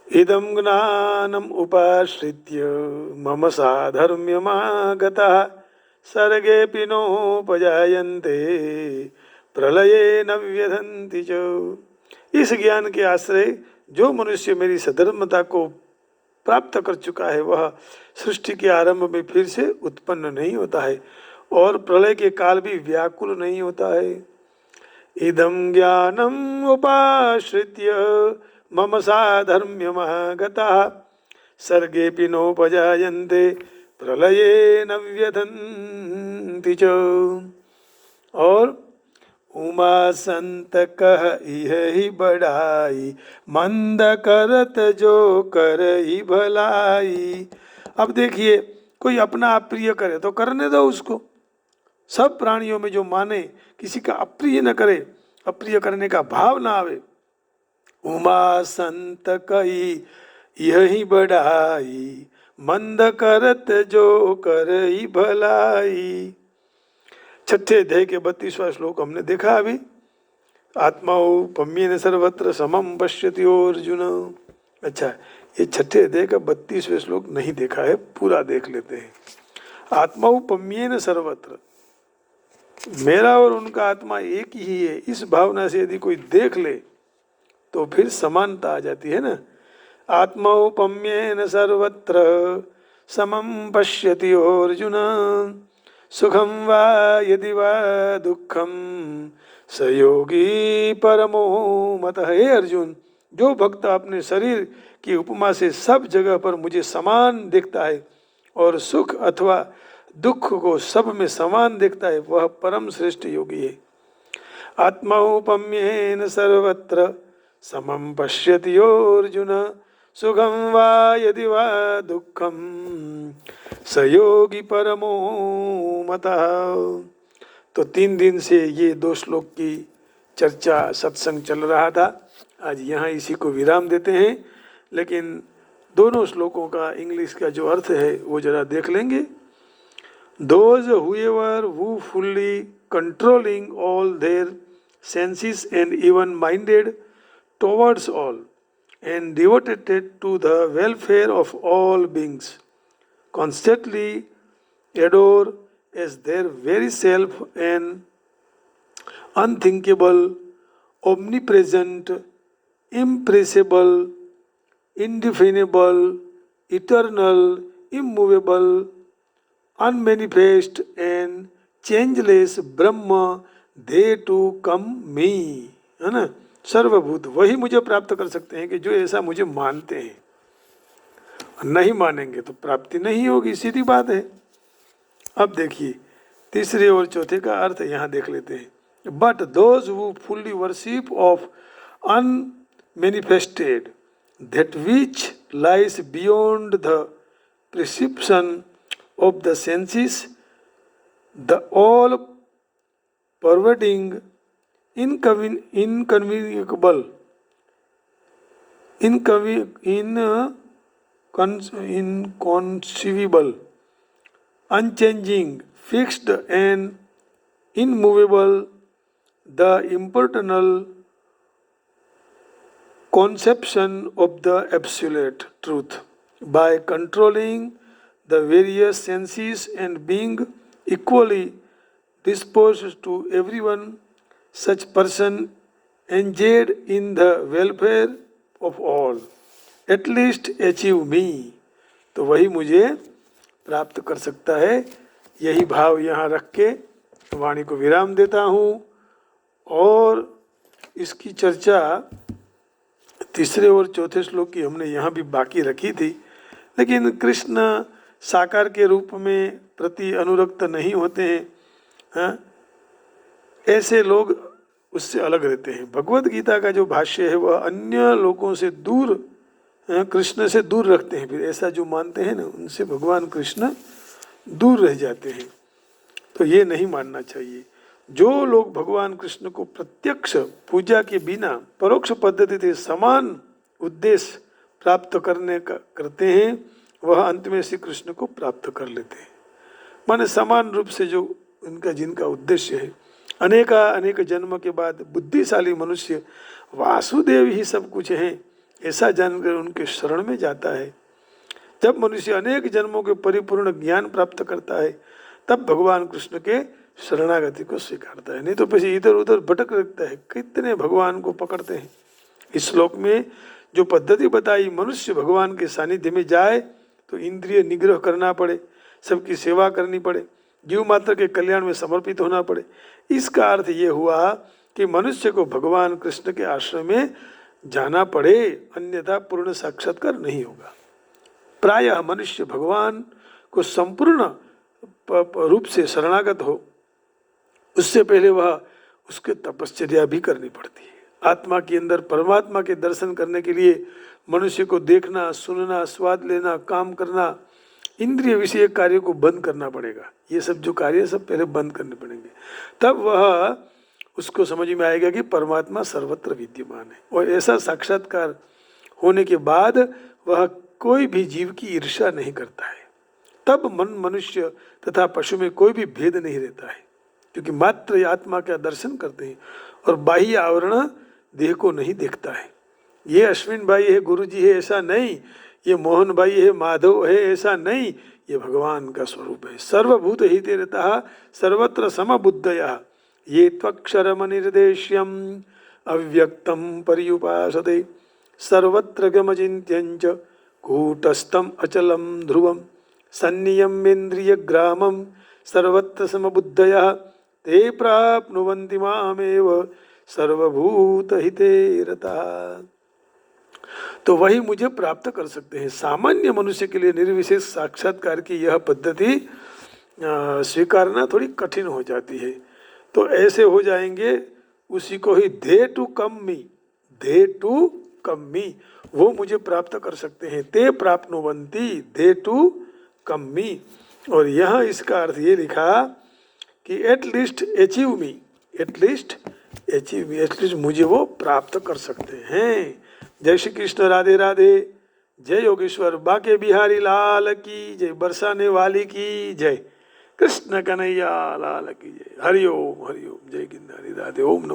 इदं ज्ञानम् उपाश्रित्य मम साधर्म्यमागतः सर्गेऽपि नोपजायन्ते प्रलये न व्यधन्ति च। इस ज्ञान के आश्रय जो मनुष्य मेरी सधर्मता को प्राप्त कर चुका है वह सृष्टि के आरंभ में फिर से उत्पन्न नहीं होता है और प्रलय के काल भी व्याकुल नहीं होता है। इदं ज्ञानम् उपाश्रित्य मम साधर्म्यमागतः सर्गेऽपि नोपजायन्ते प्रलये न व्यधन्ति च। और उमा संत कह इह ही बढ़ाई मंद करत जो कर ही भलाई। अब देखिए, कोई अपना अप्रिय करे तो करने दो उसको। सब प्राणियों में जो माने किसी का अप्रिय न करे, अप्रिय करने का भाव ना आवे। उमा संत कही यही बढ़ाई मंद करत जो कर ही भलाई। छठे अध्याय के 32वां श्लोक हमने देखा अभी। आत्माओ पम्येन सर्वत्र समम पश्यति अर्जुन। अच्छा, ये छठे अध्याय का 32वां श्लोक नहीं देखा है, पूरा देख लेते हैं। आत्माओ पम्येन सर्वत्र, मेरा और उनका आत्मा एक ही है, इस भावना से यदि कोई देख ले तो फिर समानता आ जाती है ना। आत्मौपम्येन सर्वत्र समं पश्यति अर्जुन सुखम वा यदि वा दुखम स योगी परमो मतः। हे अर्जुन, जो भक्त अपने शरीर की उपमा से सब जगह पर मुझे समान देखता है और सुख अथवा दुख को सब में समान देखता है वह परम श्रेष्ठ योगी है। आत्मौपम्येन सर्वत्र समं पश्यति अर्जुन सुखम वा यदि वा दुखम स योगी परमो मतः। तो 3 दिन से ये 2 श्लोक की चर्चा सत्संग चल रहा था। आज यहाँ इसी को विराम देते हैं, लेकिन दोनों श्लोकों का इंग्लिश का जो अर्थ है वो जरा देख लेंगे। Those whoever who fully controlling all their senses and even minded towards all and devoted to the welfare of all beings constantly adore as their very self an unthinkable, omnipresent, impressible, indefinable, eternal, immovable, unmanifest and changeless Brahma they to come मी, है ना। सर्वभूत वही मुझे प्राप्त कर सकते हैं कि जो ऐसा मुझे मानते हैं, नहीं मानेंगे तो प्राप्ति नहीं होगी, सीधी बात है। अब देखिए तीसरे और चौथे का अर्थ यहाँ देख लेते हैं। But those who fully worship of unmanifested that which lies beyond the prescription of the senses, the all pervading, inconceivable, unchanging, fixed and immovable, the impersonal conception of the absolute truth, by controlling the various senses and being equally disposed to everyone, such person engaged in the welfare of all, at least achieve me। तो वही मुझे प्राप्त कर सकता है। यही भाव यहाँ रख के वाणी को विराम देता हूँ। और इसकी चर्चा तीसरे और चौथे श्लोक की हमने यहाँ भी बाकी रखी थी, लेकिन कृष्ण साकार के रूप में प्रति अनुरक्त नहीं होते हैं, हाँ? ऐसे लोग उससे अलग रहते हैं। भगवत गीता का जो भाष्य है वह अन्य लोगों से दूर, कृष्ण से दूर रखते हैं। फिर ऐसा जो मानते हैं ना, उनसे भगवान कृष्ण दूर रह जाते हैं। तो ये नहीं मानना चाहिए। जो लोग भगवान कृष्ण को प्रत्यक्ष पूजा के बिना परोक्ष पद्धति से समान उद्देश्य प्राप्त करने का करते हैं, वह अंत में श्री कृष्ण को प्राप्त कर लेते हैं। माने समान रूप से जो उनका जिनका उद्देश्य है, अनेक जन्म के बाद बुद्धिशाली मनुष्य वासुदेव ही सब कुछ हैं, ऐसा जानकर उनके शरण में जाता है। जब मनुष्य अनेक जन्मों के परिपूर्ण ज्ञान प्राप्त करता है तब भगवान कृष्ण के शरणागति को स्वीकारता है, नहीं तो फिर इधर उधर भटक रखता है। कितने भगवान को पकड़ते हैं। इस श्लोक में जो पद्धति बताई, मनुष्य भगवान के सानिध्य में जाए तो इंद्रिय निग्रह करना पड़े, सबकी सेवा करनी पड़े, जीव मात्र के कल्याण में समर्पित होना पड़े। इसका अर्थ ये हुआ कि मनुष्य को भगवान कृष्ण के आश्रम में जाना पड़े, अन्यथा पूर्ण साक्षात्कार नहीं होगा। प्रायः मनुष्य भगवान को संपूर्ण रूप से शरणागत हो, उससे पहले वह उसके तपश्चर्या भी करनी पड़ती है। आत्मा के अंदर परमात्मा के दर्शन करने के लिए मनुष्य को देखना, सुनना, स्वाद लेना, काम करना, इंद्रिय विषय कार्य को बंद करना पड़ेगा। ये सब जो कार्य सब पहले बंद करने पड़ेंगे, तब वह उसको समझ में आएगा कि परमात्मा सर्वत्र विद्यमान है। और ऐसा साक्षात्कार होने के बाद वह कोई भी जीव की ईर्ष्या नहीं करता है। तब मनुष्य तथा पशु में कोई भी भेद नहीं रहता है, क्योंकि मात्र आत्मा का दर्शन करते हैं और बाह्य आवरण देह को नहीं देखता है। ये अश्विन भाई है, गुरु जी है, ऐसा नहीं। ये मोहन भाई है, माधव है, ऐसा नहीं। ये भगवान का स्वरूप है। सर्वभूत हिते रतः सर्वत्र समबुद्धयः ये त्वक्षरमनिर्देश्यम् अव्यक्तं पर्युपासते सर्वत्र गमचिन्त्यञ्च कूटस्थम् अचलं ध्रुवं सन्नियम्येन्द्रियग्रामं सर्वत्र समबुद्धयः ते प्राप्नुवन्ति मामेव सर्वभूत हिते रतः। तो वही मुझे प्राप्त कर सकते हैं। सामान्य मनुष्य के लिए निर्विशेष साक्षात्कार की यह पद्धति स्वीकारना थोड़ी कठिन हो जाती है। तो ऐसे हो जाएंगे, उसी को ही दे टू कम मी, वो मुझे प्राप्त कर सकते हैं। ते प्राप्नुवन्ति दे टू कम मी। और यहाँ इसका अर्थ ये लिखा कि एटलीस्ट अचीव मी, एटलीस्ट मुझे वो प्राप्त कर सकते हैं। जय श्री कृष्ण, राधे राधे। जय योगेश्वर बाके बिहारी लाल की जय, बरसाने वाली की जय, कृष्ण कन्हैया लाल की जय। हरिओम हरिओम। जय गिरधारी, राधे। ओम नमः।